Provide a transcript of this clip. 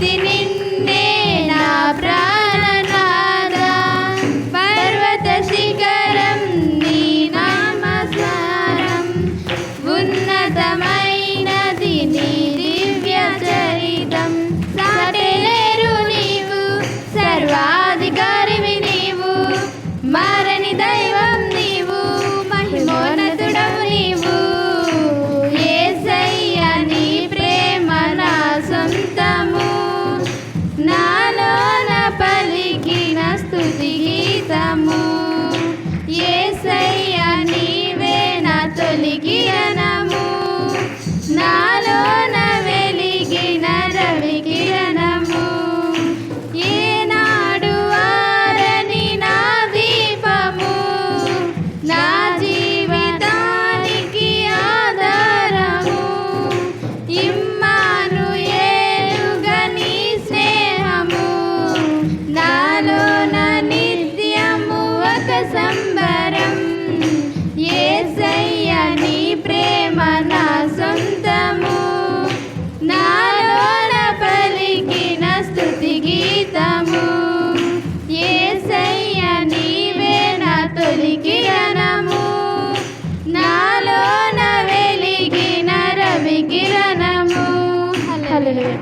కీర్తి నిన్నే నా ప్రాణనాదా పర్వత శిఖరం నీ నామస్మరం ఉన్నతమైనది నీ దివ్య చరితం సాటెలేరు నీవు సర్వాధికారివి నీవు మారని దైవం నీవు మహిమోన్నతుడవు నీవు యేసయ్య నీ ప్రేమ నా సొంతము నాలోన పలికిన స్తుతి గీతము యేసయ్య నీవే నా తొలి కిరణము నాలోన వెలిగిన రవి కిరణము ఏనాడు ఆరని నా దీపము నా జీవితానికి ఆధారము ఇమ్మానుయేలుగా నీ స్నేహము నాలోన నిత్యము ఒక సంబరం యేసయ్య నీ ప్రేమ నా సొంతము నాలోన పలికిన స్తుతి గీతము యేసయ్య నీవే నా తొలి కిరణము నాలోన వెలిగిన రవి కిరణము. హల్లెలూయా.